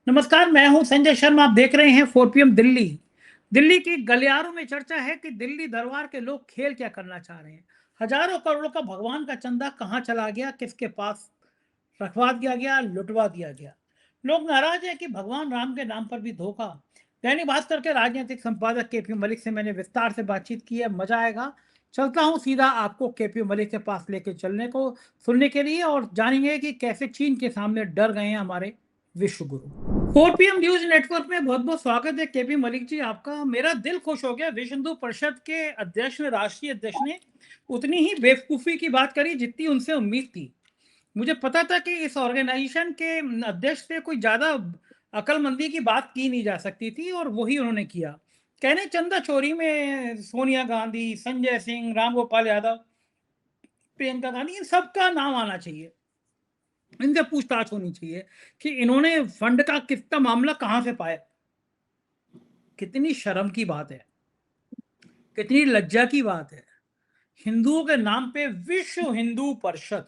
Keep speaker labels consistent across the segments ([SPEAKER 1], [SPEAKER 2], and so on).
[SPEAKER 1] नमस्कार, मैं हूं संजय शर्मा। आप देख रहे हैं 4 पीएम दिल्ली। दिल्ली की गलियारों में चर्चा है कि दिल्ली दरबार के लोग खेल क्या करना चाह रहे हैं। हजारों करोड़ों का भगवान का चंदा कहां चला गया, किसके पास रखवा दिया गया, लुटवा दिया गया। लोग नाराज हैं कि भगवान राम के नाम पर भी धोखा। दैनिक भास्कर के राजनीतिक संपादक केपी मलिक से मैंने विस्तार से बातचीत की है, मजा आएगा। चलता हूं सीधा आपको केपी मलिक के पास लेके चलने को सुनने के लिए, और जानेंगे कि कैसे चीन के सामने डर गए हैं हमारे विश्व गुरु। 4 पीएम न्यूज नेटवर्क में बहुत बहुत स्वागत है केपी मलिक जी आपका। मेरा दिल खुश हो गया, विश्व हिंदू परिषद के अध्यक्ष ने, राष्ट्रीय अध्यक्ष ने उतनी ही बेवकूफी की बात करी जितनी उनसे उम्मीद थी। मुझे पता था कि इस ऑर्गेनाइजेशन के अध्यक्ष से कोई ज्यादा अकलमंदी की बात की नहीं जा सकती थी, और वही उन्होंने किया। कहने चंदा चोरी में सोनिया गांधी, संजय सिंह, रामगोपाल यादव, प्रियंका गांधी, इन सबका नाम आना चाहिए। इनसे पूछताछ होनी चाहिए कि इन्होंने फंड का कितना मामला कहां से पाया। कितनी शर्म की बात है, कितनी लज्जा की बात है। हिंदुओं के नाम पे विश्व हिंदू परिषद,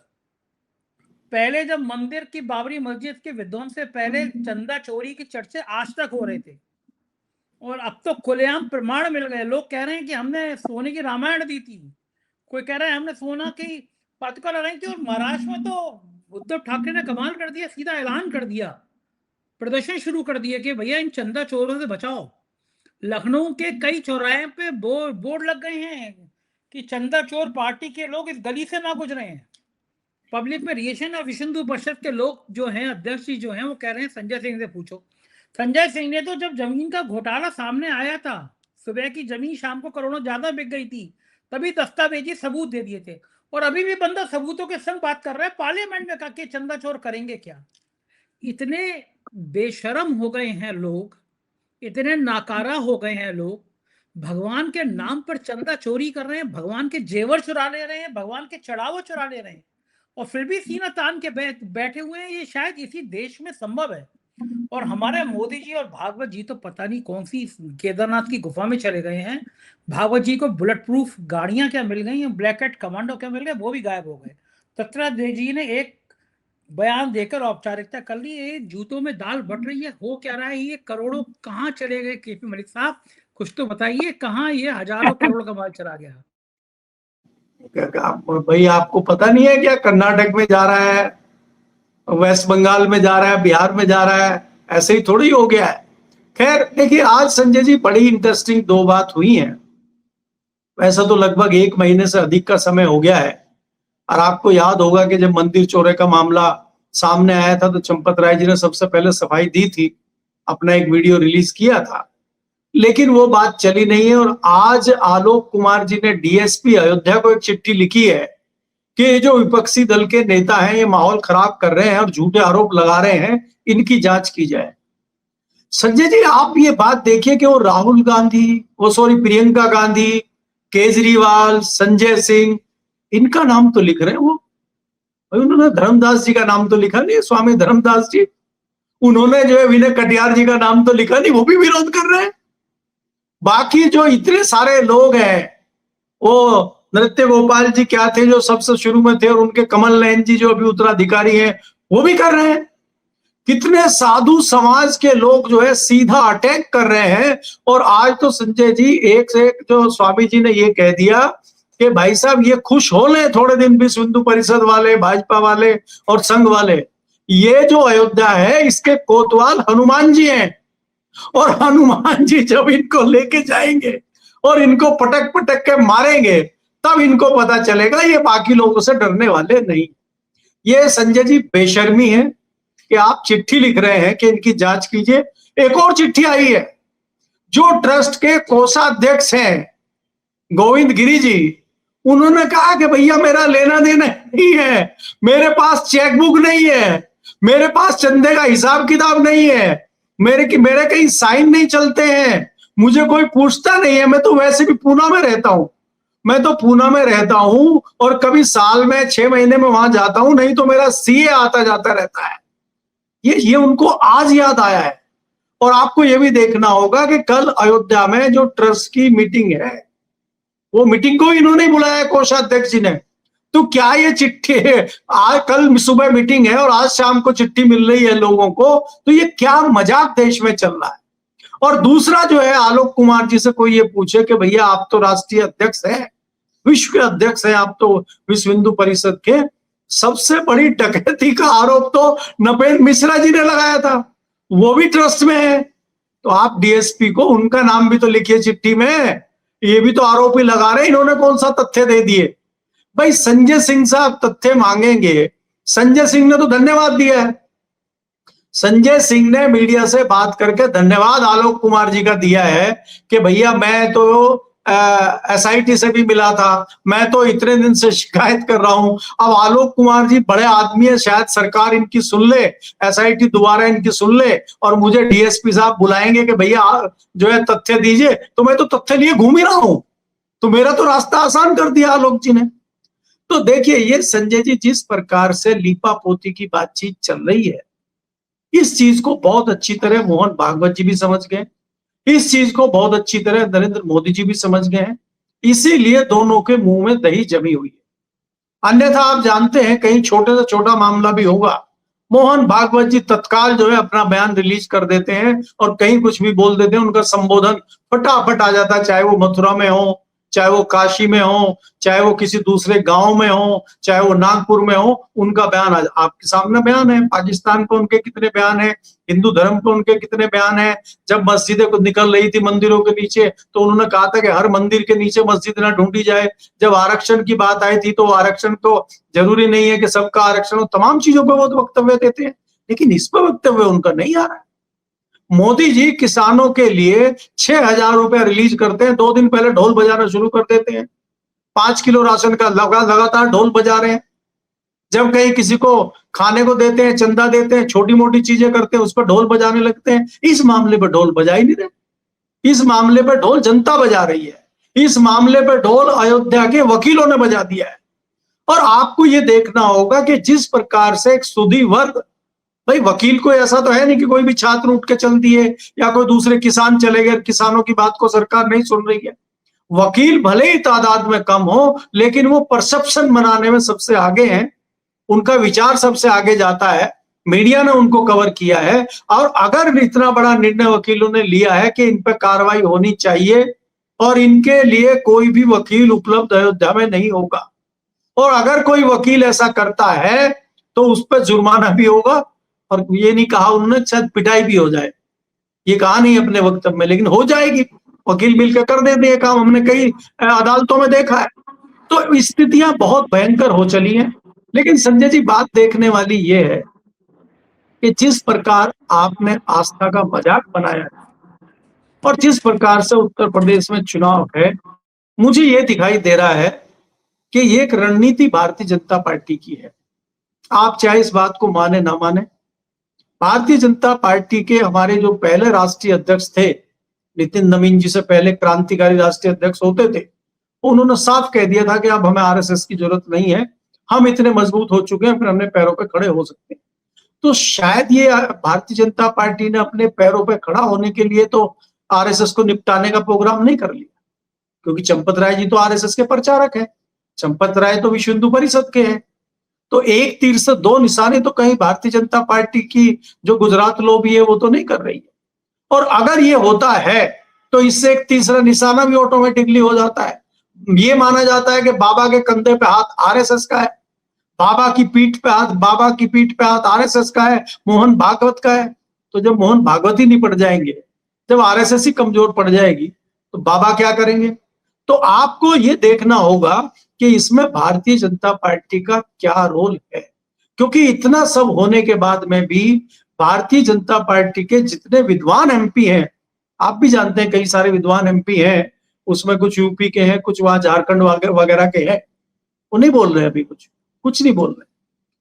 [SPEAKER 1] पहले जब मंदिर की बाबरी मस्जिद के विध्वंस से पहले चंदा चोरी की चर्चे आज तक हो रहे थे, और अब तो खुलेआम प्रमाण मिल गए। लोग कह रहे हैं कि हमने सोने की रामायण दी थी, कोई कह रहा है हमने सोना की पादुका लगाई थी। और महाराष्ट्र में तो उद्धव ठाकरे ने कमाल कर दिया, सीधा ऐलान कर दिया, प्रदर्शन शुरू कर दिया कि भैया इन चंदा चोरों से बचाओ। लखनऊ के कई चौराहे पे बोर्ड लग गए हैं कि चंदा चोर पार्टी के लोग इस गली से ना गुजरे हैं। पब्लिक में रिएक्शन। और विश्व हिंदू परिषद के लोग जो हैं, अध्यक्ष जी जो हैं, वो कह रहे हैं संजय सिंह से पूछो। संजय सिंह ने तो जब जमीन का घोटाला सामने आया था, सुबह की जमीन शाम को करोड़ों ज्यादा बिक गई थी, तभी दस्तावेजी सबूत दे दिए थे। और अभी भी बंदा सबूतों के संग बात कर रहा है पार्लियामेंट में, कहा कि चंदा चोर करेंगे क्या। इतने बेशरम हो गए हैं लोग, इतने नाकारा हो गए हैं लोग। भगवान के नाम पर चंदा चोरी कर रहे हैं, भगवान के जेवर चुरा ले रहे हैं, भगवान के चढ़ावा चुरा ले रहे हैं, और फिर भी सीना तान के बैठे हुए हैं। ये शायद इसी देश में संभव है। और हमारे मोदी जी और भागवत जी तो पता नहीं कौन सी केदारनाथ की गुफा में चले गए हैं। भागवत जी को बुलेट प्रूफ गाड़ियां क्या मिल गई हैं, ब्लैक एट कमांडो क्या मिल गए, वो भी गायब हो गए। दत्तात्रेय देव जी ने एक बयान देकर औपचारिकता कर ली। ये जूतों में दाल बट रही है, हो क्या रहा है। ये करोड़ों कहाँ चले गए केपी मलिक साहब, कुछ तो बताइए, कहाँ ये हजारों करोड़ का माल चला गया।
[SPEAKER 2] भाई आपको पता नहीं है क्या? कर्नाटक में जा रहा है, वेस्ट बंगाल में जा रहा है, बिहार में जा रहा है, ऐसे ही थोड़ी हो गया है। खैर देखिए, आज संजय जी बड़ी इंटरेस्टिंग दो बात हुई हैं। वैसा तो लगभग 1 महीने से अधिक का समय हो गया है, और आपको याद होगा कि जब मंदिर चोरी का मामला सामने आया था तो चंपत राय जी ने सबसे पहले सफाई दी थी, अपना एक वीडियो रिलीज किया था, लेकिन वो बात चली नहीं है। और आज आलोक कुमार जी ने डीएसपी अयोध्या को एक चिट्ठी लिखी है कि ये जो विपक्षी दल के नेता हैं ये माहौल खराब कर रहे हैं और झूठे आरोप लगा रहे हैं, इनकी जांच की जाए। संजय जी आप ये बात देखिए कि वो राहुल गांधी, प्रियंका गांधी, केजरीवाल, संजय सिंह, इनका नाम तो लिख रहे हैं वो। उन्होंने धर्मदास जी का नाम तो लिखा नहीं, स्वामी धर्मदास जी। उन्होंने जो है विनय कटियार जी का नाम तो लिखा नहीं, वो भी विरोध कर रहे हैं। बाकी जो इतने सारे लोग हैं, वो नृत्य गोपाल जी क्या थे जो सबसे शुरू में थे, और उनके कमल नयन जी जो अभी उत्तराधिकारी हैं, वो भी कर रहे हैं। कितने साधु समाज के लोग जो है सीधा अटैक कर रहे हैं। और आज तो संजय जी एक से एक, जो स्वामी जी ने ये कह दिया कि भाई साहब ये खुश हो ले थोड़े दिन, विश्व हिंदू परिषद वाले, भाजपा वाले और संघ वाले। ये जो अयोध्या है इसके कोतवाल हनुमान जी हैं, और हनुमान जी जब इनको लेके जाएंगे और इनको पटक पटक के मारेंगे, तब इनको पता चलेगा ये बाकी लोगों से डरने वाले नहीं। ये संजय जी बेशर्मी है कि आप चिट्ठी लिख रहे हैं कि इनकी जांच कीजिए। एक और चिट्ठी आई है, जो ट्रस्ट के कोषाध्यक्ष हैं गोविंद गिरी जी, उन्होंने कहा कि भैया मेरा लेना देना नहीं है, मेरे पास चेकबुक नहीं है, मेरे पास चंदे का हिसाब किताब नहीं है, मेरे कहीं साइन नहीं चलते हैं, मुझे कोई पूछता नहीं है। मैं तो वैसे भी पूना में रहता हूं, और कभी साल में 6 महीने में वहां जाता हूं, नहीं तो मेरा सीए आता जाता रहता है। ये उनको आज याद आया है। और आपको ये भी देखना होगा कि कल अयोध्या में जो ट्रस्ट की मीटिंग है, वो मीटिंग को इन्होंने बुलाया है कोषाध्यक्ष जी ने। तो क्या ये चिट्ठी आज कल सुबह मीटिंग है और आज शाम को चिट्ठी मिल रही है लोगों को, तो ये क्या मजाक देश में चल रहा है। और दूसरा जो है, आलोक कुमार जी से कोई ये पूछे कि भैया आप तो राष्ट्रीय अध्यक्ष हैं, विश्व के अध्यक्ष हैं, आप तो विश्व हिंदू परिषद के, सबसे बड़ी डकैती का आरोप तो नपेंद्र मिश्रा जी ने लगाया था, वो भी ट्रस्ट में है, तो आप डीएसपी को उनका नाम भी तो लिखिए चिट्ठी में, ये भी तो आरोप ही लगा रहे, इन्होंने कौन सा तथ्य दे दिए। भाई संजय सिंह साहब तथ्य मांगेंगे, संजय सिंह ने तो धन्यवाद दिया है, संजय सिंह ने मीडिया से बात करके धन्यवाद आलोक कुमार जी का दिया है कि भैया मैं तो एसआईटी से भी मिला था, मैं तो इतने दिन से शिकायत कर रहा हूं। अब आलोक कुमार जी बड़े आदमी है, शायद सरकार इनकी सुन ले, एसआईटी दोबारा इनकी सुन ले और मुझे डीएसपी साहब बुलाएंगे कि भैया जो है तथ्य दीजिए, तो मैं तो तथ्य लिए घूम ही रहा हूं, तो मेरा तो रास्ता आसान कर दिया आलोक जी ने। तो देखिए ये संजय जी जिस प्रकार से लीपापोती की बातचीत चल रही है, इस चीज को बहुत अच्छी तरह मोहन भागवत जी भी समझ गए, इस चीज को बहुत अच्छी तरह नरेंद्र मोदी जी भी समझ गए हैं, इसीलिए दोनों के मुंह में दही जमी हुई है। अन्यथा आप जानते हैं कहीं छोटे से छोटा मामला भी होगा, मोहन भागवत जी तत्काल जो है अपना बयान रिलीज कर देते हैं और कहीं कुछ भी बोल देते हैं, उनका संबोधन फटाफट आ जाता है, चाहे वो मथुरा में हो, चाहे वो काशी में हो, चाहे वो किसी दूसरे गांव में हो, चाहे वो नागपुर में हो, उनका बयान आपके सामने बयान है। पाकिस्तान पे उनके कितने बयान है, हिंदू धर्म पे उनके कितने बयान है। जब मस्जिदें को निकल रही थी मंदिरों के नीचे, तो उन्होंने कहा था कि हर मंदिर के नीचे मस्जिद ना ढूंढी जाए। जब आरक्षण की बात आई थी तो आरक्षण तो जरूरी नहीं है कि सबका आरक्षण हो, तमाम चीजों पर वो वक्तव्य देते हैं, लेकिन इस पर वक्तव्य उनका नहीं आ रहा है। मोदी जी किसानों के लिए 6,000 रुपए रिलीज करते हैं, 2 दिन पहले ढोल बजाना शुरू कर देते हैं, 5 किलो राशन का लगातार ढोल बजा रहे हैं। जब कहीं किसी को खाने को देते हैं, चंदा देते हैं, छोटी मोटी चीजें करते हैं, उस पर ढोल बजाने लगते हैं। इस मामले पर ढोल बजा ही नहीं रहे, इस मामले पर ढोल जनता बजा रही है, इस मामले पर ढोल अयोध्या के वकीलों ने बजा दिया है। और आपको ये देखना होगा कि जिस प्रकार से एक सुधी वर्ग, भाई वकील को ऐसा तो है नहीं कि कोई भी छात्र उठ के चल दिए या कोई दूसरे किसान चले गए, किसानों की बात को सरकार नहीं सुन रही है। वकील भले ही तादाद में कम हो, लेकिन वो परसेप्शन बनाने में सबसे आगे हैं, उनका विचार सबसे आगे जाता है, मीडिया ने उनको कवर किया है। और अगर इतना बड़ा निर्णय वकीलों ने लिया है कि इन पर कार्रवाई होनी चाहिए और इनके लिए कोई भी वकील उपलब्ध अयोध्या में नहीं होगा, और अगर कोई वकील ऐसा करता है तो उस पर जुर्माना भी होगा, और ये नहीं कहा उन्होंने शायद पिटाई भी हो जाए, ये कहा नहीं अपने वक्तव्य में, लेकिन हो जाएगी, वकील मिलकर कर देते हैं काम, हमने कई अदालतों में देखा है। तो स्थितियां बहुत भयंकर हो चली हैं। लेकिन संजय जी बात देखने वाली ये है कि जिस प्रकार आपने आस्था का मजाक बनाया और जिस प्रकार से उत्तर प्रदेश में चुनाव है, मुझे ये दिखाई दे रहा है कि ये एक रणनीति भारतीय जनता पार्टी की है। आप चाहे इस बात को माने ना माने, भारतीय जनता पार्टी के हमारे जो पहले राष्ट्रीय अध्यक्ष थे, नितिन नवीन जी से पहले क्रांतिकारी राष्ट्रीय अध्यक्ष होते थे, उन्होंने साफ कह दिया था कि अब हमें आरएसएस की जरूरत नहीं है, हम इतने मजबूत हो चुके हैं, फिर अपने पैरों पे खड़े हो सकते हैं। तो शायद ये भारतीय जनता पार्टी ने अपने पैरों पे खड़ा होने के लिए तो आरएसएस को निपटाने का प्रोग्राम नहीं कर लिया, क्योंकि चंपत राय जी तो आरएसएस के प्रचारक है, चंपत राय तो विश्व हिंदू परिषद के हैं। तो एक तीर से दो निशाने तो कहीं भारतीय जनता पार्टी की जो गुजरात लॉबी है वो तो नहीं कर रही है। और अगर ये होता है तो इससे एक तीसरा निशाना भी ऑटोमेटिकली हो जाता है। ये माना जाता है कि बाबा के कंधे पे हाथ आरएसएस का है, बाबा की पीठ पे हाथ आरएसएस का है, मोहन भागवत का है। तो जब मोहन भागवत ही नहीं पड़ जाएंगे, जब आरएसएस ही कमजोर पड़ जाएगी, तो बाबा क्या करेंगे? तो आपको ये देखना होगा कि इसमें भारतीय जनता पार्टी का क्या रोल है, क्योंकि इतना सब होने के बाद में भी भारतीय जनता पार्टी के जितने विद्वान एमपी हैं, आप भी जानते हैं कई सारे विद्वान एमपी हैं, उसमें कुछ यूपी के हैं, कुछ वहां झारखंड वगैरह के हैं, वो नहीं बोल रहे, अभी कुछ नहीं बोल रहे,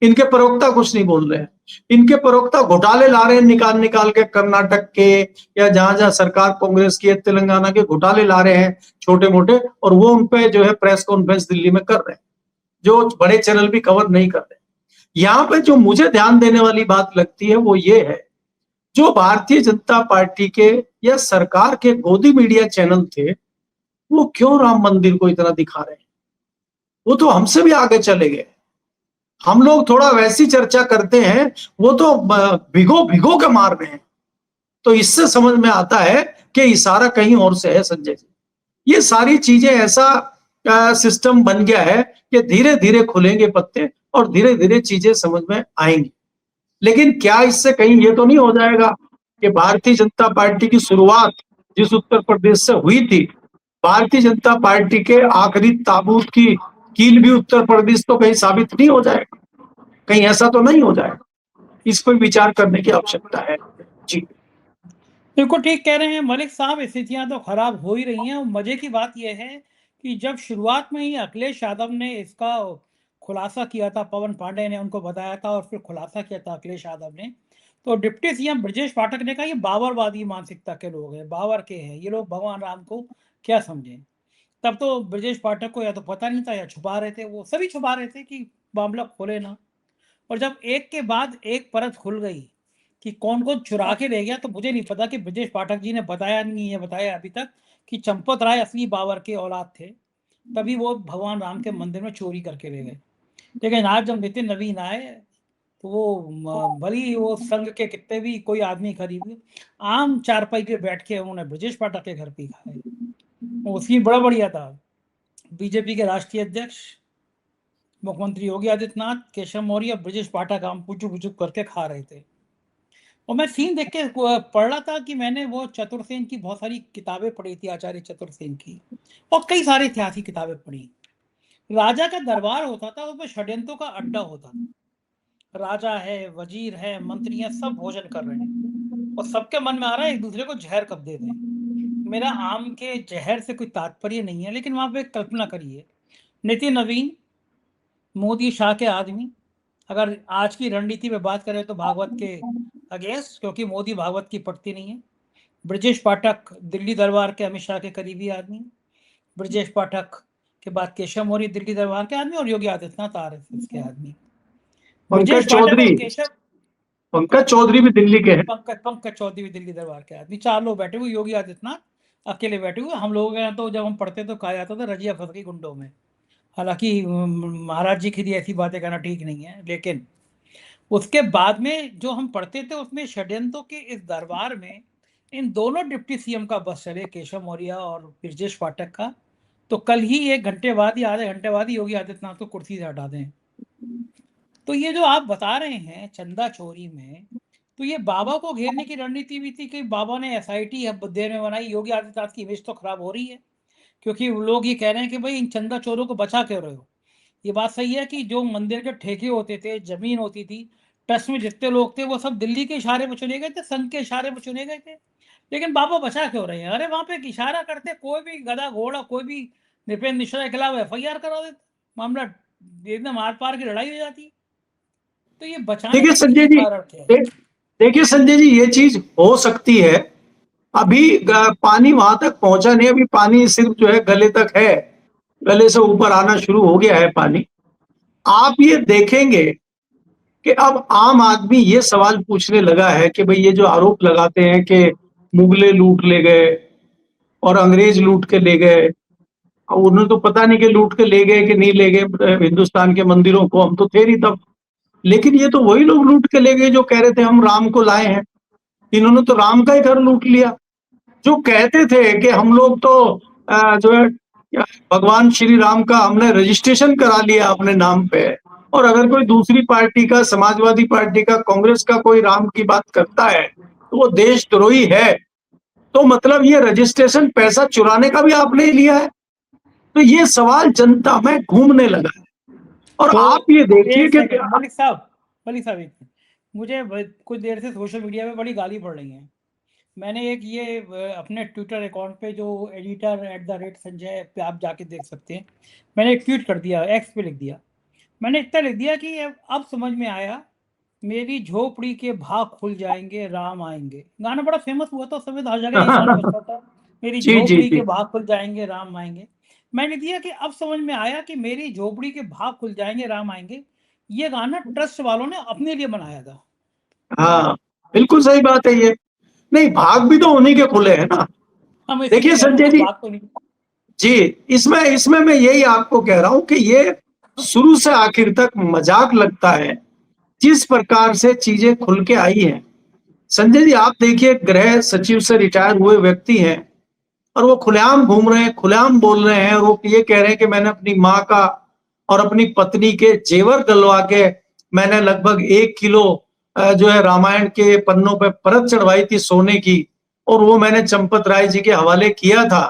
[SPEAKER 2] इनके प्रवक्ता कुछ नहीं बोल रहे हैं। इनके प्रवक्ता घोटाले ला रहे हैं निकाल के, कर्नाटक के या जहां जहां सरकार कांग्रेस की है, तेलंगाना के घोटाले ला रहे हैं छोटे मोटे, और वो उनपे जो है प्रेस कॉन्फ्रेंस दिल्ली में कर रहे हैं, जो बड़े चैनल भी कवर नहीं कर रहे। यहाँ पे जो मुझे ध्यान देने वाली बात लगती है वो ये है, जो भारतीय जनता पार्टी के या सरकार के गोदी मीडिया चैनल थे, वो क्यों राम मंदिर को इतना दिखा रहे हैं? वो तो हमसे भी आगे चले गए। हम लोग थोड़ा वैसी चर्चा करते हैं, वो तो भिगो भिगो के मार रहे हैं। तो इससे समझ में आता है कि इशारा कहीं और से है संजय जी। ये सारी चीजें ऐसा सिस्टम बन गया है कि धीरे धीरे खुलेंगे पत्ते और धीरे धीरे चीजें समझ में आएंगी। लेकिन क्या इससे कहीं ये तो नहीं हो जाएगा कि भारतीय जनता पार्टी की शुरुआत जिस उत्तर प्रदेश से हुई थी, भारतीय जनता पार्टी के आखिरी ताबूत की कील भी उत्तर प्रदेश तो कहीं साबित नहीं हो जाएगा? कहीं ऐसा तो नहीं हो जाएगा? इस पर विचार करने की आवश्यकता है। जी
[SPEAKER 1] बिल्कुल ठीक कह रहे हैं मलिक साहब, स्थितियां तो खराब हो ही रही हैं। और मजे की बात यह है कि जब शुरुआत में ही अखिलेश यादव ने इसका खुलासा किया था, पवन पांडे ने उनको बताया था और फिर खुलासा किया था अखिलेश यादव ने, तो डिप्टी सीएम ब्रजेश पाठक ने कहा ये बावरवादी मानसिकता के लोग हैं, बावर के हैं ये लोग, भगवान राम को क्या समझें। तब तो ब्रजेश पाठक को या तो पता नहीं था या छुपा रहे थे, वो सभी छुपा रहे थे कि मामला खोले ना। और जब एक के बाद एक परत खुल गई कि कौन कौन चुरा के ले गया, तो मुझे नहीं पता कि ब्रजेश पाठक जी ने बताया नहीं है, बताया अभी तक कि चंपत राय असली बाबर के औलाद थे, तभी वो भगवान राम के मंदिर में चोरी करके ले गए। लेकिन आज जब नितिन नवीन आए तो वो भली वो संघ के कितने भी कोई आदमी खरीदे, आम चारपाई पे बैठ के उन्होंने ब्रजेश पाठक के घर पे खाए। उसकी बड़ा बढ़िया था। बीजेपी के राष्ट्रीय अध्यक्ष मुख्यमंत्री योगी आदित्यनाथ, केशव मौर्य, ब्रजेश पाठक आम पुचुक पुचुक करके खा रहे थे। और मैं सीन देख के पढ़ रहा था कि मैंने वो चतुर्सेन की बहुत सारी किताबें पढ़ी थी, आचार्य चतुर्सेन की, और कई सारी ऐतिहासिक किताबें पढ़ी। राजा का दरबार होता था, उसमें षड्यंत्रों का अड्डा होता था। राजा है, वजीर है, मंत्री है, सब भोजन कर रहे हैं और सबके मन में आ रहा है एक दूसरे को जहर कब दे दें। मेरा आम के जहर से कोई तात्पर्य नहीं है, लेकिन वहां पे कल्पना करिए, नितिन नवीन मोदी शाह के आदमी, अगर आज की रणनीति में बात करें तो भागवत के अगेंस्ट, क्योंकि मोदी भागवत की पढ़ती नहीं है। ब्रजेश पाठक दिल्ली दरबार के अमित शाह के करीबी आदमी, ब्रजेश पाठक के बाद केशव मौर्य दिल्ली दरबार के आदमी, और योगी आदित्यनाथ आरएसएस के आदमी। ब्रजेश
[SPEAKER 2] पंकज
[SPEAKER 1] पाठक
[SPEAKER 2] चौधरी,
[SPEAKER 1] और केशव,
[SPEAKER 2] पंकज चौधरी भी दिल्ली के हैं।
[SPEAKER 1] पंकज चौधरी भी दिल्ली दरबार के आदमी, 4 लोग बैठे हुए, योगी आदित्यनाथ अकेले बैठे हुए। हम लोगों के यहाँ तो जब हम पढ़ते तो कहा जाता था रजिया फंस गई गुंडों में। हालांकि महाराज जी की ऐसी बातें करना ठीक नहीं है, लेकिन उसके बाद में जो हम पढ़ते थे उसमें षड्यंत्रों के इस दरबार में इन दोनों डिप्टी सीएम का बस चले, केशव मौर्य और ब्रजेश पाठक का, तो कल ही 1 घंटे बाद या आधे घंटे बाद ही योगी आदित्यनाथ को कुर्सी से हटा दें। तो ये जो आप बता रहे हैं चंदा चोरी में, तो ये बाबा को घेरने की रणनीति भी थी कि बाबा ने एसआईटी देर में बनाई। योगी आदित्यनाथ की इमेज तो खराब हो रही है, क्योंकि लोग ये कह रहे हैं कि भाई इन चंदा चोरों को बचा क्यों रहे हो। ये बात सही है कि जो मंदिर के ठेके होते थे, जमीन होती थी, ट्रस्ट में जितने लोग थे वो सब दिल्ली के इशारे पर चुने गए थे, संघ के इशारे पर चुने गए थे। लेकिन बाबा बचा क्यों रहे हैं? अरे वहां पे एक इशारा करते, कोई भी गधा घोड़ा, कोई भी नृपेंद्र मिश्रा के खिलाफ एफआईआर करा देते, मामला एकदम आर पार की लड़ाई हो जाती। तो ये बचाने
[SPEAKER 2] देखिए
[SPEAKER 1] के
[SPEAKER 2] संजय
[SPEAKER 1] पीछे
[SPEAKER 2] जी,
[SPEAKER 1] कारण क्या है?
[SPEAKER 2] देखिए संजय जी, ये चीज हो सकती है। अभी पानी वहां तक पहुंचा नहीं, अभी पानी सिर्फ जो है गले तक है, गले से ऊपर आना शुरू हो गया है पानी। आप ये देखेंगे कि अब आम आदमी ये सवाल पूछने लगा है कि भाई ये जो आरोप लगाते हैं कि मुगले लूट ले गए और अंग्रेज लूट के ले गए, उन्हें तो पता नहीं कि लूट के ले गए कि नहीं ले गए हिंदुस्तान के मंदिरों को, हम तो थे नहीं तब। लेकिन ये तो वही लोग लूट के ले गए जो कह रहे थे हम राम को लाए हैं। इन्होंने तो राम का ही घर लूट लिया। जो कहते थे कि हम लोग तो जो है भगवान श्री राम का हमने रजिस्ट्रेशन करा लिया अपने नाम पे, और अगर कोई दूसरी पार्टी का, समाजवादी पार्टी का, कांग्रेस का कोई राम की बात करता है तो वो देशद्रोही है। तो मतलब ये रजिस्ट्रेशन पैसा चुराने का भी आपने लिया है। तो ये सवाल जनता में घूमने लगा है। और
[SPEAKER 1] तो
[SPEAKER 2] आप ये देखिए
[SPEAKER 1] एक
[SPEAKER 2] कि
[SPEAKER 1] सेकंड मलिक साहब, मलिक साहब एक मिनट। मुझे कुछ देर से सोशल मीडिया पे बड़ी गाली पड़ रही है। मैंने एक ये अपने ट्विटर अकाउंट पे, जो editor@संजय पे आप जाके देख सकते हैं, मैंने एक ट्वीट कर दिया, एक्स पे लिख दिया। मैंने इतना लिख दिया कि अब समझ में आया, मेरी झोपड़ी के भाग खुल जाएंगे, राम आएंगे। गाना बड़ा फेमस हुआ था उस समय, तो हर जगह ये सॉन्ग बजता था, मेरी
[SPEAKER 2] जी जी
[SPEAKER 1] झोपड़ी
[SPEAKER 2] जी।
[SPEAKER 1] के भाग खुल जाएंगे, राम आएंगे। मैंने दिया कि अब समझ में आया कि मेरी झोपड़ी के भाग खुल जाएंगे, राम आएंगे, ये गाना ट्रस्ट वालों ने अपने लिए बनाया था।
[SPEAKER 2] हाँ, बिल्कुल सही बात है ये। नहीं, भाग भी तो उन्हीं के खुले हैं ना।
[SPEAKER 1] हम इसीलिए
[SPEAKER 2] देखिए
[SPEAKER 1] कह रहे हैं
[SPEAKER 2] संजय
[SPEAKER 1] कोई
[SPEAKER 2] जी,
[SPEAKER 1] भाग तो नहीं।
[SPEAKER 2] जी, इसमें इसमें मैं यही आपको कह रहा हूं कि ये शुरू से आखिर तक मजाक लगता है। जिस प्रकार से चीजें खुल के आई हैं, संजय जी आप देखिए गृह सचिव से रिटायर हुए व्यक्ति हैं और वो खुलेआम घूम रहे हैं, खुलेआम बोल रहे हैं और वो ये कह रहे हैं कि मैंने अपनी माँ का और अपनी पत्नी के जेवर गलवा के मैंने लगभग 1 किलो जो है रामायण के पन्नों पे परत चढ़वाई थी सोने की और वो मैंने चंपत राय जी के हवाले किया था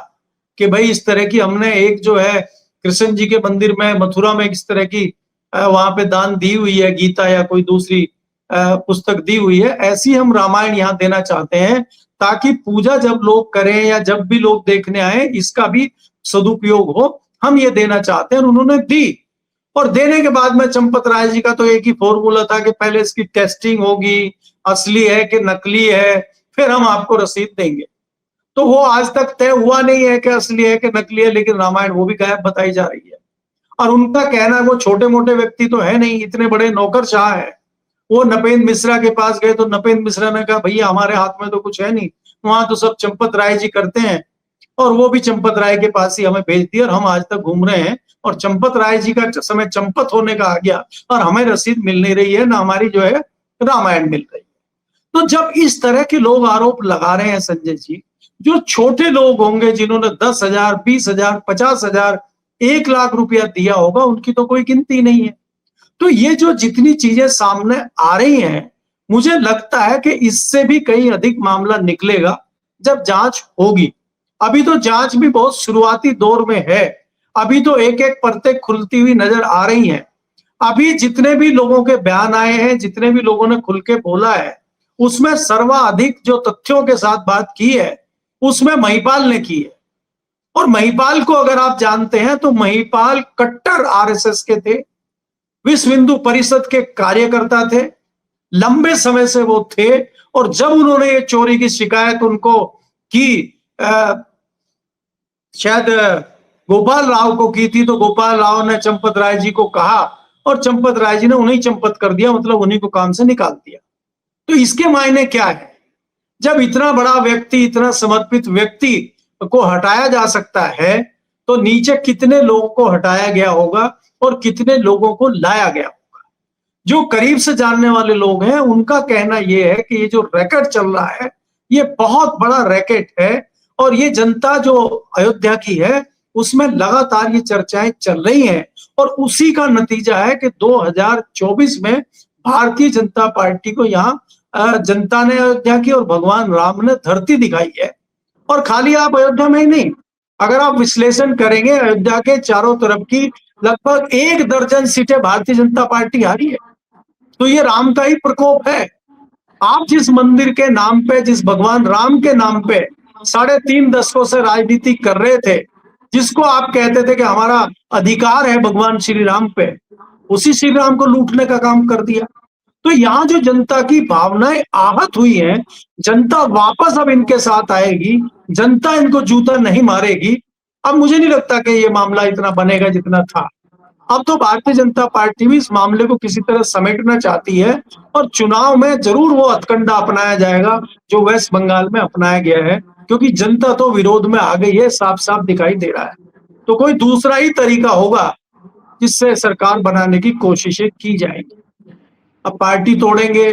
[SPEAKER 2] कि भाई इस तरह की हमने एक जो है कृष्ण जी के मंदिर में मथुरा में इस तरह की वहां पे दान दी हुई है, गीता या कोई दूसरी पुस्तक दी हुई है, ऐसी हम रामायण यहाँ देना चाहते हैं ताकि पूजा जब लोग करें या जब भी लोग देखने आए इसका भी सदुपयोग हो, हम ये देना चाहते हैं। और उन्होंने दी और देने के बाद में चंपत राय जी का तो एक ही फॉर्मूला था कि पहले इसकी टेस्टिंग होगी, असली है कि नकली है, फिर हम आपको रसीद देंगे। तो वो आज तक तय हुआ नहीं है कि असली है कि नकली है, लेकिन रामायण वो भी गायब बताई जा रही है। और उनका कहना है वो छोटे मोटे व्यक्ति तो है नहीं, इतने बड़े नौकरशाह है। वो नपेंद्र मिश्रा के पास गए तो नपेंद्र मिश्रा ने कहा भैया हमारे हाथ में तो कुछ है नहीं, वहां तो सब चंपत राय जी करते हैं। और वो भी चंपत राय के पास ही हमें भेज दिया और हम आज तक घूम रहे हैं और चंपत राय जी का समय चंपत होने का आ गया और हमें रसीद मिल नहीं रही है, ना हमारी जो है रामायण मिल रही है। तो जब इस तरह के लोग आरोप लगा रहे हैं संजय जी, जो छोटे लोग होंगे जिन्होंने 10,000, 20,000, 50,000, 1 लाख रुपया दिया होगा, उनकी तो कोई गिनती नहीं है। तो ये जो जितनी चीजें सामने आ रही हैं, मुझे लगता है कि इससे भी कहीं अधिक मामला निकलेगा जब जांच होगी। अभी तो जांच भी बहुत शुरुआती दौर में है, अभी तो एक एक परतें खुलती हुई नजर आ रही हैं। अभी जितने भी लोगों के बयान आए हैं, जितने भी लोगों ने खुल के बोला है, उसमें सर्वाधिक जो तथ्यों के साथ बात की है उसमें महिपाल ने की है। और महिपाल को अगर आप जानते हैं तो महिपाल कट्टर आरएसएस के थे, विश्व हिंदू परिषद के कार्यकर्ता थे, लंबे समय से वो थे। और जब उन्होंने ये चोरी की शिकायत उनको की, शायद गोपाल राव को की थी, तो गोपाल राव ने चंपत राय जी को कहा और चंपत राय जी ने उन्हें चंपत कर दिया, मतलब उन्हीं को काम से निकाल दिया। तो इसके मायने क्या है? जब इतना बड़ा व्यक्ति, इतना समर्पित व्यक्ति को हटाया जा सकता है तो नीचे कितने लोगों को हटाया गया होगा और कितने लोगों को लाया गया होगा। जो करीब से जानने वाले लोग हैं उनका कहना यह है कि ये जो रैकेट चल रहा है ये बहुत बड़ा रैकेट है और ये जनता जो अयोध्या की है उसमें लगातार ये चर्चाएं चल रही हैं और उसी का नतीजा है कि 2024 में भारतीय जनता पार्टी को यहाँ जनता ने अयोध्या की और भगवान राम ने धरती दिखाई है। और खाली आप अयोध्या में ही नहीं, अगर आप विश्लेषण करेंगे अयोध्या के चारों तरफ की लगभग 1 दर्जन सीटें भारतीय जनता पार्टी हारी है। तो ये राम का ही प्रकोप है। आप जिस मंदिर के नाम पे, जिस भगवान राम के नाम पे 3.5 दशकों से राजनीति कर रहे थे, जिसको आप कहते थे कि हमारा अधिकार है भगवान श्री राम पे, उसी श्री राम को लूटने का काम कर दिया। तो यहाँ जो जनता की भावनाएं आहत हुई हैं, जनता वापस अब इनके साथ आएगी, जनता इनको जूता नहीं मारेगी। अब मुझे नहीं लगता कि ये मामला इतना बनेगा जितना था। अब तो भारतीय जनता पार्टी भी इस मामले को किसी तरह समेटना चाहती है और चुनाव में जरूर वो हथकंडा अपनाया जाएगा जो वेस्ट बंगाल में अपनाया गया है, क्योंकि जनता तो विरोध में आ गई है, साफ साफ दिखाई दे रहा है। तो कोई दूसरा ही तरीका होगा जिससे सरकार बनाने की कोशिशें की जाएंगी। अब पार्टी तोड़ेंगे,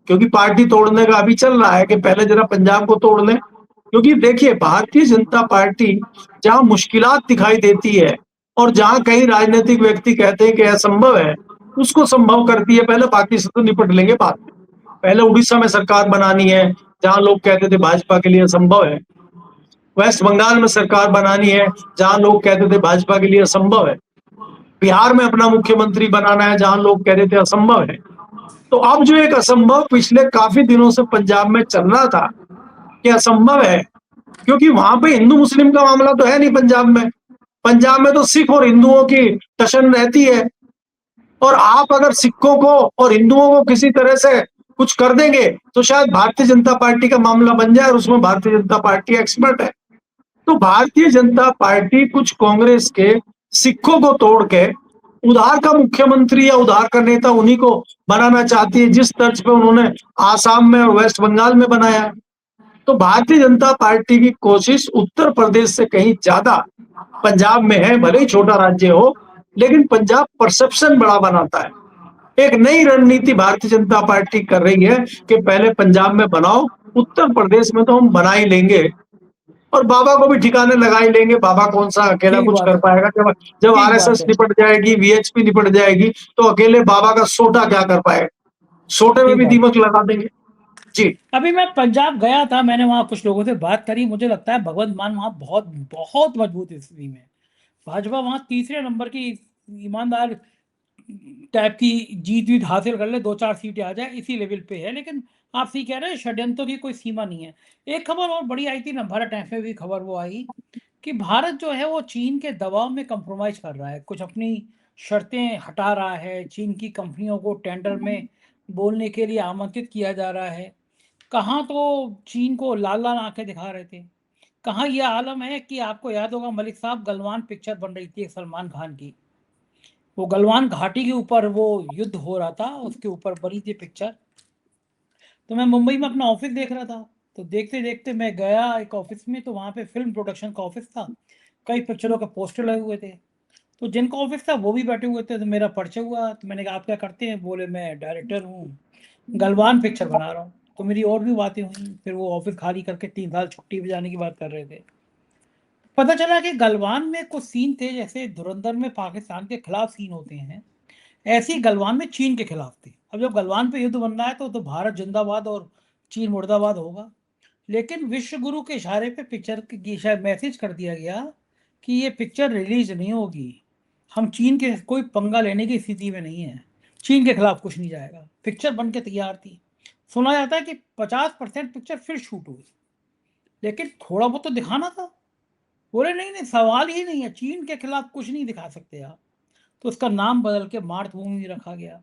[SPEAKER 2] क्योंकि पार्टी तोड़ने का अभी चल रहा है कि पहले जरा पंजाब को तोड़ लें। क्योंकि देखिए भारतीय जनता पार्टी जहां मुश्किलात दिखाई देती है और जहां कई राजनीतिक व्यक्ति कहते हैं कि असंभव है, उसको संभव करती है। पहले बाकी से तो निपट लेंगे बाद में। पहले उड़ीसा में सरकार बनानी है जहां लोग कहते थे भाजपा के लिए असंभव है, वेस्ट बंगाल में सरकार बनानी है जहां लोग कहते थे भाजपा के लिए असंभव है, बिहार में अपना मुख्यमंत्री बनाना है जहां लोग कहते थे असंभव है। तो अब जो एक असंभव पिछले काफी दिनों से पंजाब में चल रहा था कि असंभव है, क्योंकि वहां पे हिंदू मुस्लिम का मामला तो है नहीं पंजाब में। पंजाब में तो सिख और हिंदुओं की टशन रहती है और आप अगर सिखों को और हिंदुओं को किसी तरह से कुछ कर देंगे तो शायद भारतीय जनता पार्टी का मामला बन जाए और उसमें भारतीय जनता पार्टी एक्सपर्ट है। तो भारतीय जनता पार्टी कुछ कांग्रेस के सिखों को तोड़ के उधार का मुख्यमंत्री या उधार का नेता उन्हीं को बनाना चाहती है, जिस तर्ज पे उन्होंने आसाम में और वेस्ट बंगाल में बनाया है। तो भारतीय जनता पार्टी की कोशिश उत्तर प्रदेश से कहीं ज्यादा पंजाब में है, भले ही छोटा राज्य हो, लेकिन पंजाब परसेप्शन बड़ा बनाता है। एक नई रणनीति भारतीय जनता पार्टी कर रही है कि पहले पंजाब में बनाओ, उत्तर प्रदेश में तो हम बना ही लेंगे और बाबा को भी ठिकाने लगा ही लेंगे। बाबा कौन सा अकेला
[SPEAKER 1] ठीक
[SPEAKER 2] कुछ
[SPEAKER 1] बात
[SPEAKER 2] कर
[SPEAKER 1] है,
[SPEAKER 2] पाएगा? जब जब
[SPEAKER 1] ठीक बात
[SPEAKER 2] आरएसएस
[SPEAKER 1] है,
[SPEAKER 2] निपट जाएगी, वीएचपी निपट जाएगी, तो अकेले बाबा का सोटा क्या कर पाएगा? सोटे में
[SPEAKER 1] ठीक
[SPEAKER 2] भी
[SPEAKER 1] बात।
[SPEAKER 2] दीमक लगा देंगे। जी।
[SPEAKER 1] अभी मैं पंजाब गया था, मैंने वहां कुछ लोगों से बात करी, मुझे लगता है भगवंत मान वहां बहुत बहुत मजबूत स्थिति में है। भाजपा वहां तीसरे नंबर की ईमानदार टाइप की जीत वीत हासिल कर ले, 2-4 सीटें आ जाए, इसी लेवल पे है। लेकिन आप सही कह रहे हैं, षड्यंत्रों की कोई सीमा नहीं है। एक खबर और बड़ी आई थी ना, भारत टाइम्स में भी खबर वो आई कि भारत जो है वो चीन के दबाव में कंप्रोमाइज कर रहा है, कुछ अपनी शर्तें हटा रहा है। चीन की कंपनियों को टेंडर में बोलने के लिए आमंत्रित किया जा रहा है। कहाँ तो चीन को लाल लाल आंखें दिखा रहे थे, कहाँ ये आलम है कि आपको याद होगा मलिक साहब, गलवान पिक्चर बन रही थी सलमान खान की, वो गलवान घाटी के ऊपर वो युद्ध हो रहा था, उसके ऊपर बनी थी पिक्चर। तो मैं मुंबई में अपना ऑफिस देख रहा था, तो देखते देखते मैं गया एक ऑफिस में, तो वहाँ पे फिल्म प्रोडक्शन का ऑफिस था, कई पिक्चरों के पोस्टर लगे हुए थे। तो जिनका ऑफिस था वो भी बैठे हुए थे, तो मेरा परिचय हुआ, तो मैंने कहा आप क्या करते हैं? बोले मैं डायरेक्टर हूँ, गलवान पिक्चर बना रहा हूँ। तो मेरी और भी बातें हुई, फिर वो ऑफिस खाली करके 3 साल छुट्टी पे जाने की बात कर रहे थे। पता चला कि गलवान में कुछ सीन थे, जैसे धुरंधर में पाकिस्तान के खिलाफ सीन होते हैं, ऐसे ही गलवान में चीन के खिलाफ थे। अब जब गलवान पे युद्ध बन रहा है तो भारत जिंदाबाद और चीन मुर्दाबाद होगा। लेकिन विश्व गुरु के इशारे पे पिक्चर की शायद मैसेज कर दिया गया कि ये पिक्चर रिलीज नहीं होगी, हम चीन के कोई पंगा लेने की स्थिति में नहीं है, चीन के खिलाफ कुछ नहीं जाएगा। पिक्चर बन के तैयार थी, सुना जाता है कि 50% पिक्चर फिर शूट हुई, लेकिन थोड़ा बहुत तो दिखाना था। बोले नहीं नहीं, सवाल ही नहीं है, चीन के खिलाफ कुछ नहीं दिखा सकते आप। तो उसका नाम बदल के मातृभूमि रखा गया।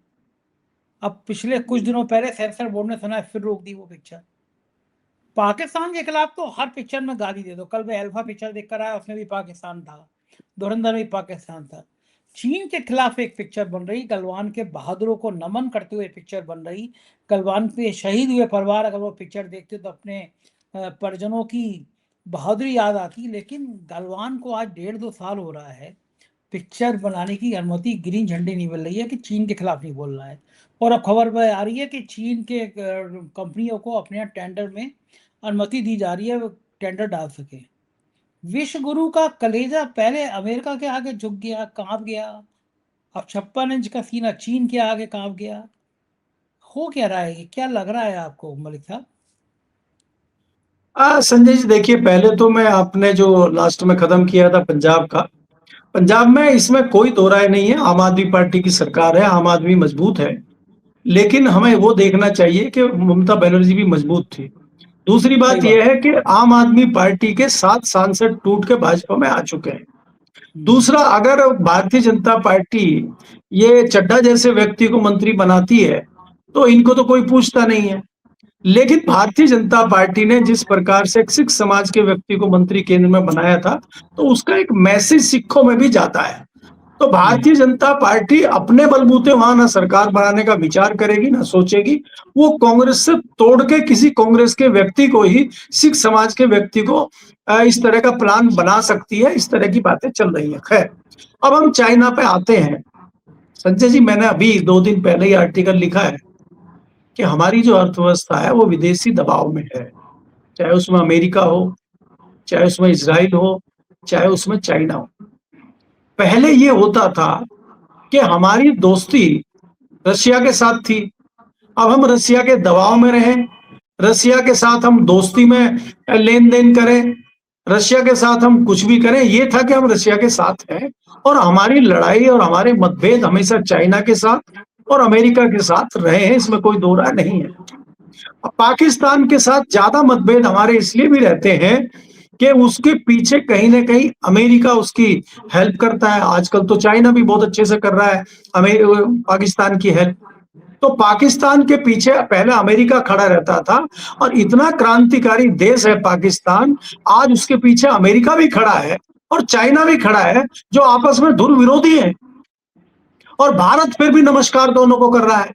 [SPEAKER 1] अब पिछले कुछ दिनों पहले सेंसर बोर्ड ने सुना है फिर रोक दी वो पिक्चर। पाकिस्तान के खिलाफ तो हर पिक्चर में गाली दे दो। कल मैं अल्फा पिक्चर देख कर आया, उसमें भी पाकिस्तान था, धुरंधर में भी पाकिस्तान था। चीन के खिलाफ एक पिक्चर बन रही, गलवान के बहादुरों को नमन करते हुए पिक्चर बन रही। गलवान पे शहीद हुए परिवार अगर वो पिक्चर देखते तो अपने परिजनों की बहादुरी याद आती। लेकिन गलवान को आज 1.5-2 साल हो रहा है, पिक्चर बनाने की अनुमति ग्रीन झंडी नहीं मिल रही है कि चीन के खिलाफ नहीं बोल रहा है। और अब खबर पर आ रही है कि चीन के कंपनियों को अपने यहाँ टेंडर में अनुमति दी जा रही है, वो टेंडर डाल सके। विश्व गुरु का कलेजा पहले अमेरिका के आगे झुक गया, कांप गया। अब 56 इंच का सीना चीन के आगे कांप गया। हो क्या रहा है, क्या लग रहा है आपको मलिक साहब?
[SPEAKER 2] संजय जी देखिए, पहले तो मैं आपने जो लास्ट में खत्म किया था पंजाब का, पंजाब में इसमें कोई दो राय नहीं है, आम आदमी पार्टी की सरकार है, आम आदमी मजबूत है। लेकिन हमें वो देखना चाहिए कि ममता बनर्जी भी मजबूत थी। दूसरी
[SPEAKER 1] सही
[SPEAKER 2] बात
[SPEAKER 1] बात।
[SPEAKER 2] यह है कि आम आदमी पार्टी के 7 सांसद टूट के भाजपा में आ चुके हैं। दूसरा, अगर भारतीय जनता पार्टी ये चड्ढा जैसे व्यक्ति को मंत्री बनाती है तो इनको तो कोई पूछता नहीं है। लेकिन भारतीय जनता पार्टी ने जिस प्रकार से सिख समाज के व्यक्ति को मंत्री केंद्र में बनाया था, तो उसका एक मैसेज सिखों में भी जाता है। तो भारतीय जनता पार्टी अपने बलबूते वहां ना सरकार बनाने का विचार करेगी, ना सोचेगी। वो कांग्रेस से तोड़ के किसी कांग्रेस के व्यक्ति को ही, सिख समाज के व्यक्ति को इस तरह का प्लान बना सकती है। इस तरह की बातें चल रही है। खैर, अब हम चाइना पे आते हैं। संजय जी, मैंने अभी 2 दिन पहले ही आर्टिकल लिखा है कि हमारी जो अर्थव्यवस्था है वो विदेशी दबाव में है, चाहे उसमें अमेरिका हो, चाहे उसमें इजराइल हो, चाहे उसमें चाइना हो। पहले ये होता था कि हमारी दोस्ती रशिया के साथ थी, अब हम रशिया के दबाव में रहे, रशिया के साथ हम दोस्ती में लेन देन करें, रशिया के साथ हम कुछ भी करें। ये था कि हम रशिया के साथ हैं और हमारी लड़ाई और हमारे मतभेद हमेशा चाइना के साथ और अमेरिका के साथ रहे हैं, इसमें कोई दो राय नहीं है। पाकिस्तान के साथ ज्यादा मतभेद हमारे इसलिए भी रहते हैं कि उसके पीछे कहीं ना कहीं अमेरिका उसकी हेल्प करता है। आजकल तो चाइना भी बहुत अच्छे से कर रहा है पाकिस्तान की हेल्प। तो पाकिस्तान के पीछे पहले अमेरिका खड़ा रहता था और इतना क्रांतिकारी देश है पाकिस्तान, आज उसके पीछे अमेरिका भी खड़ा है और चाइना भी खड़ा है, जो आपस में धुर विरोधी है। और भारत फिर भी नमस्कार दोनों को कर रहा है।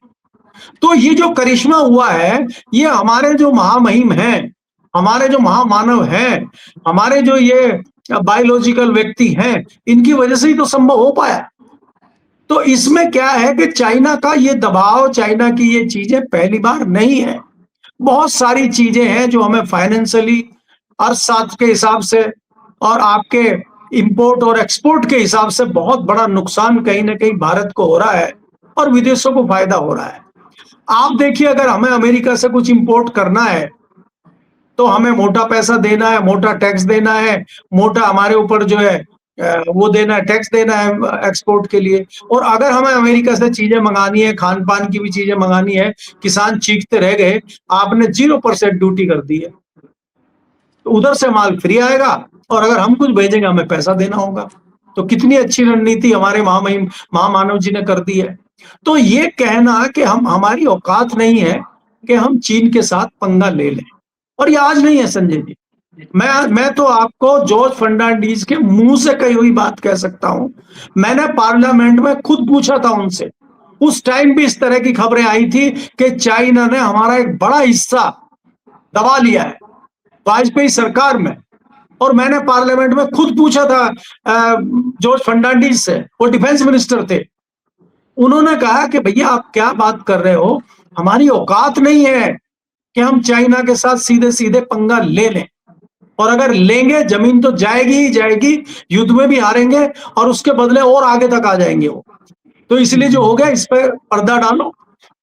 [SPEAKER 2] तो ये जो करिश्मा हुआ है, ये हमारे जो महामहिम हैं, हमारे जो महामानव हैं, हमारे जो ये बायोलॉजिकल व्यक्ति हैं, इनकी वजह से ही तो संभव हो पाया। तो इसमें क्या है कि चाइना का ये दबाव, चाइना की ये चीजें पहली बार नहीं है। बहुत सारी चीजें हैं जो हमें फाइनेंशियली, अर्थशास्त्र के हिसाब से और आपके इंपोर्ट और एक्सपोर्ट के हिसाब से बहुत बड़ा नुकसान कहीं ना कहीं भारत को हो रहा है और विदेशों को फायदा हो रहा है। आप देखिए, अगर हमें अमेरिका से कुछ इंपोर्ट करना है तो हमें मोटा पैसा देना है, मोटा टैक्स देना है, मोटा हमारे ऊपर जो है वो देना है, टैक्स देना है एक्सपोर्ट के लिए। और अगर हमें अमेरिका से चीजें मंगानी है, खान पान की भी चीजें मंगानी है, किसान चीखते रह गए, आपने 0% ड्यूटी कर दी है, तो उधर से माल फ्री आएगा और अगर हम कुछ भेजेंगे हमें पैसा देना होगा। तो कितनी अच्छी रणनीति हमारे महामानव जी ने कर दी है। तो ये कहना कि हमारी औकात नहीं है कि हम चीन के साथ पंगा ले लें, और ये आज नहीं है संजय जी। मैं तो आपको जॉर्ज फर्नांडीज के मुंह से कही हुई बात कह सकता हूं। मैंने पार्लियामेंट में खुद पूछा था उनसे, उस टाइम भी इस तरह की खबरें आई थी कि चाइना ने हमारा एक बड़ा हिस्सा दबा लिया है वाजपेयी सरकार में, और मैंने पार्लियामेंट में खुद पूछा था जॉर्ज फर्नांडीज से, वो डिफेंस मिनिस्टर थे। उन्होंने कहा कि भैया आप क्या बात कर रहे हो, हमारी औकात नहीं है कि हम चाइना के साथ सीधे सीधे पंगा ले लें, और अगर लेंगे जमीन तो जाएगी ही जाएगी, युद्ध में भी हारेंगे और उसके बदले और आगे तक आ जाएंगे वो। तो इसलिए जो हो गया, इस पर पर्दा डालो,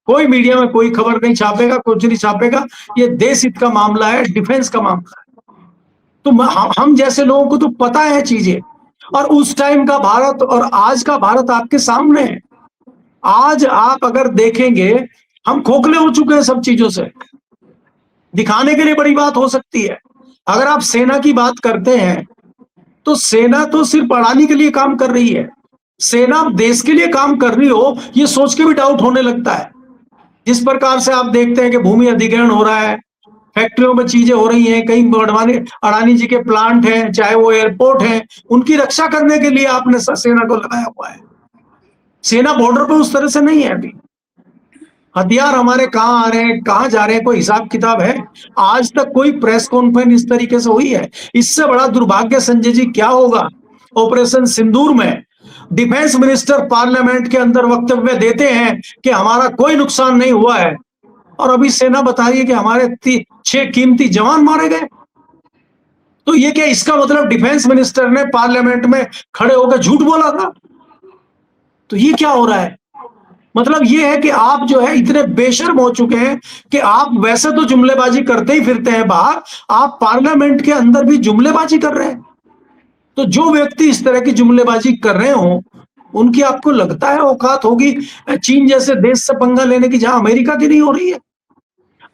[SPEAKER 2] कोई मीडिया में कोई खबर नहीं छापेगा, कुछ नहीं छापेगा, ये देश हित का मामला है, डिफेंस का मामला है। तो हम जैसे लोगों को तो पता है चीजें, और उस टाइम का भारत और आज का भारत आपके सामने है। आज आप अगर देखेंगे, हम खोखले हो चुके हैं सब चीजों से। दिखाने के लिए बड़ी बात हो सकती है, अगर आप सेना की बात करते हैं तो सेना तो सिर्फ अड़ानी के लिए काम कर रही है। सेना देश के लिए काम कर रही हो, ये सोच के भी डाउट होने लगता है। जिस प्रकार से आप देखते हैं कि भूमि अधिग्रहण हो रहा है, फैक्ट्रियों में चीजें हो रही हैं, कहीं अडानी जी के प्लांट हैं, चाहे वो एयरपोर्ट हैं, उनकी रक्षा करने के लिए आपने सेना को लगाया हुआ है। सेना बॉर्डर पर उस तरह से नहीं है अभी। हथियार हमारे कहाँ आ रहे हैं, कहाँ जा रहे हैं, कोई हिसाब किताब है? आज तक कोई प्रेस कॉन्फ्रेंस इस तरीके से हुई है? इससे बड़ा दुर्भाग्य संजय जी क्या होगा? ऑपरेशन सिंदूर में डिफेंस मिनिस्टर पार्लियामेंट के अंदर वक्तव्य देते हैं कि हमारा कोई नुकसान नहीं हुआ है, और अभी सेना बता रही है कि हमारे 6 कीमती जवान मारे गए। तो ये क्या, इसका मतलब डिफेंस मिनिस्टर ने पार्लियामेंट में खड़े होकर झूठ बोला था? तो ये क्या हो रहा है? मतलब ये है कि आप जो है इतने बेशर्म हो चुके हैं कि आप वैसे तो जुमलेबाजी करते ही फिरते हैं बाहर, आप पार्लियामेंट के अंदर भी जुमलेबाजी कर रहे हैं। तो जो व्यक्ति इस तरह की जुमलेबाजी कर रहे हो, उनकी आपको लगता है औकात होगी चीन जैसे देश से पंगा लेने की, जहां अमेरिका की नहीं हो रही है?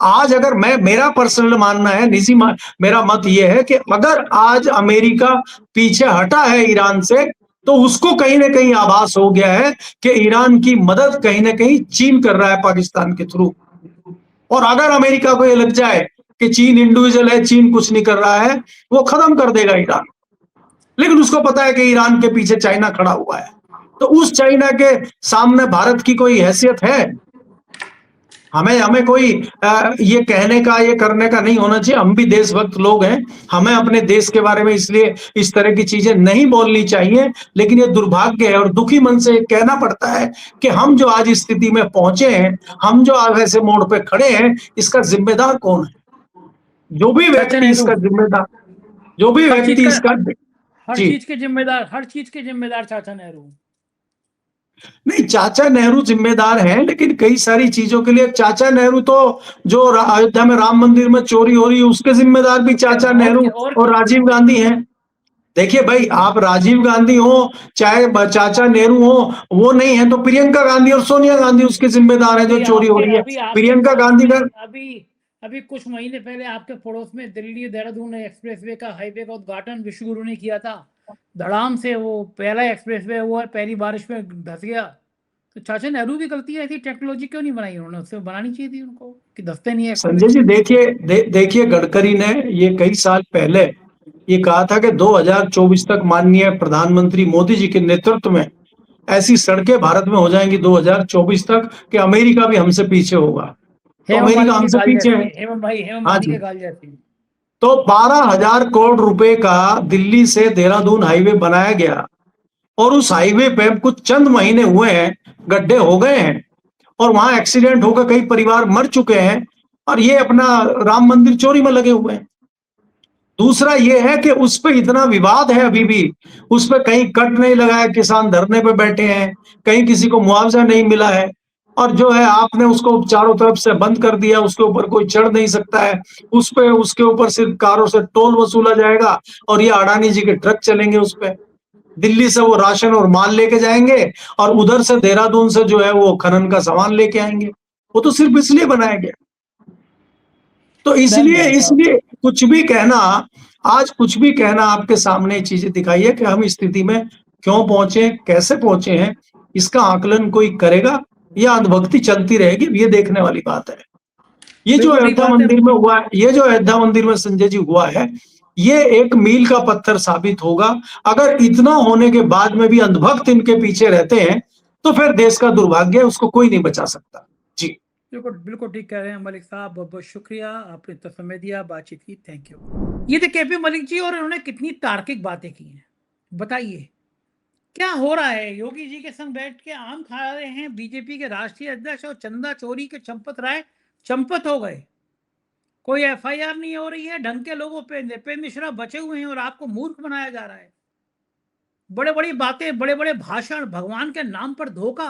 [SPEAKER 2] आज अगर मेरा पर्सनल मानना है, निजी मेरा मत यह है कि अगर आज अमेरिका पीछे हटा है ईरान से, तो उसको कहीं ना कहीं आभास हो गया है कि ईरान की मदद कहीं ना कहीं चीन कर रहा है पाकिस्तान के थ्रू। और अगर अमेरिका को यह लग जाए कि चीन इंडिविजुअल है, चीन कुछ नहीं कर रहा है, वो खत्म कर देगा ईरान। लेकिन उसको पता है कि ईरान के पीछे चाइना खड़ा हुआ है, तो उस चाइना के सामने भारत की कोई हैसियत है? हमें कोई ये कहने का, ये करने का नहीं होना चाहिए। हम भी देशभक्त लोग हैं, हमें अपने देश के बारे में इसलिए इस तरह की चीजें नहीं बोलनी चाहिए। लेकिन ये दुर्भाग्य है और दुखी मन से कहना पड़ता है कि हम जो आज इस स्थिति में पहुंचे हैं, हम जो आज ऐसे मोड़ पे खड़े हैं, इसका जिम्मेदार कौन है? जो भी व्यक्ति इसका जिम्मेदार, जो भी व्यक्ति इसका,
[SPEAKER 1] हर चीज के जिम्मेदार चाचा नेहरू
[SPEAKER 2] नहीं, चाचा नेहरू जिम्मेदार हैं, लेकिन कई सारी चीजों के लिए चाचा नेहरू तो जो अयोध्या में राम मंदिर में चोरी हो रही है उसके जिम्मेदार भी चाचा नेहरू और राजीव गांधी हैं। देखिए भाई, आप राजीव गांधी हो चाहे चाचा नेहरू हो, वो नहीं है तो प्रियंका गांधी और सोनिया गांधी उसके जिम्मेदार हैं जो चोरी हो रही है। प्रियंका गांधी का
[SPEAKER 1] अभी कुछ महीने पहले आपके पड़ोस में दिल्ली देहरादून एक्सप्रेसवे का, हाईवे का उद्घाटन विश्व गुरु ने किया था। धड़ाम से वो पहला एक्सप्रेसवे वो है, पहली बारिश में धस गया। तो चाचा नेहरू की गलती है, ऐसी टेक्नोलॉजी क्यों नहीं बनाई उन्होंने? उससे बनानी चाहिए थी उनको कि धसते नहीं है।
[SPEAKER 2] संजय जी देखिए गडकरी ने ये कई साल पहले ये कहा था कि 2024 तक माननीय प्रधानमंत्री मोदी जी के नेतृत्व में ऐसी सड़कें भारत में हो जाएंगी 2024 तक कि अमेरिका भी हमसे पीछे होगा। तो अमेरिका हमसे पीछे है।
[SPEAKER 1] हेमंत भाई, हेमंत के गाल जैसी।
[SPEAKER 2] तो 12,000 करोड़ रुपए का दिल्ली से देहरादून हाईवे बनाया गया और उस हाईवे पे कुछ चंद महीने हुए हैं, गड्ढे हो गए हैं और वहां एक्सीडेंट होकर कई परिवार मर चुके हैं और ये अपना राम मंदिर चोरी में लगे हुए हैं। दूसरा ये है कि उस पे इतना विवाद है अभी भी, उस पे कहीं कट नहीं लगा है, किसान धरने पे बैठे हैं, कहीं किसी को मुआवजा नहीं मिला है और जो है आपने उसको चारों तरफ से बंद कर दिया, उसके ऊपर कोई चढ़ नहीं सकता है, उस पे उसके ऊपर सिर्फ कारों से टोल वसूला जाएगा और ये अडानी जी के ट्रक चलेंगे उस पे। दिल्ली से वो राशन और माल लेके जाएंगे और उधर से देहरादून से जो है वो खनन का सामान लेके आएंगे। वो तो सिर्फ इसलिए बनाया गया। तो इसलिए
[SPEAKER 1] धन्यवाद।
[SPEAKER 2] इसलिए कुछ भी कहना, आज कुछ भी कहना आपके सामने चीजें दिखाई है कि हम इस स्थिति में क्यों पहुंचे, कैसे पहुंचे हैं, इसका आकलन कोई करेगा या अंधभक्ति चलती रहेगी, ये देखने वाली बात है। ये जो
[SPEAKER 1] बिल्कुल ठीक
[SPEAKER 2] अयोध्या
[SPEAKER 1] बात है।
[SPEAKER 2] मंदिर में हुआ है, ये जो अयोध्या मंदिर में संजय जी हुआ है, ये एक मील का पत्थर साबित होगा। अगर इतना होने के बाद में भी अंधभक्त इनके पीछे रहते हैं तो फिर देश का दुर्भाग्य है, उसको कोई नहीं बचा सकता। जी
[SPEAKER 1] बिल्कुल बिल्कुल ठीक कह रहे हैं मलिक साहब, बहुत बहुत शुक्रिया, आपने तो समय दिया, बातचीत की, थैंक यू। ये थे केपी मलिक जी और उन्होंने कितनी तार्किक बातें की हैं। बताइए क्या हो रहा है? योगी जी के संग बैठ के आम खा रहे हैं बीजेपी के राष्ट्रीय अध्यक्ष और चंदा चोरी के चंपत राय चंपत हो गए। कोई एफआईआर नहीं हो रही है, ढंग के लोगों पे नृपेंद्र मिश्रा बचे हुए हैं और आपको मूर्ख बनाया जा रहा है। बड़े बड़ी बातें, बड़े बड़े भाषण, भगवान के नाम पर धोखा।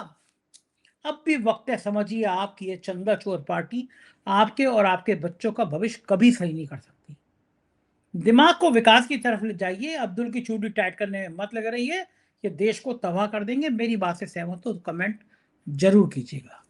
[SPEAKER 1] अब भी वक्त है, समझिए आपकी ये चंदा चोर पार्टी आपके और आपके बच्चों का भविष्य कभी सही नहीं कर सकती। दिमाग को विकास की तरफ ले जाइए, अब्दुल की चूड़ी टाइट करने में मत लग रही है, ये देश को तबाह कर देंगे। मेरी बात से सहमत हो तो कमेंट जरूर कीजिएगा।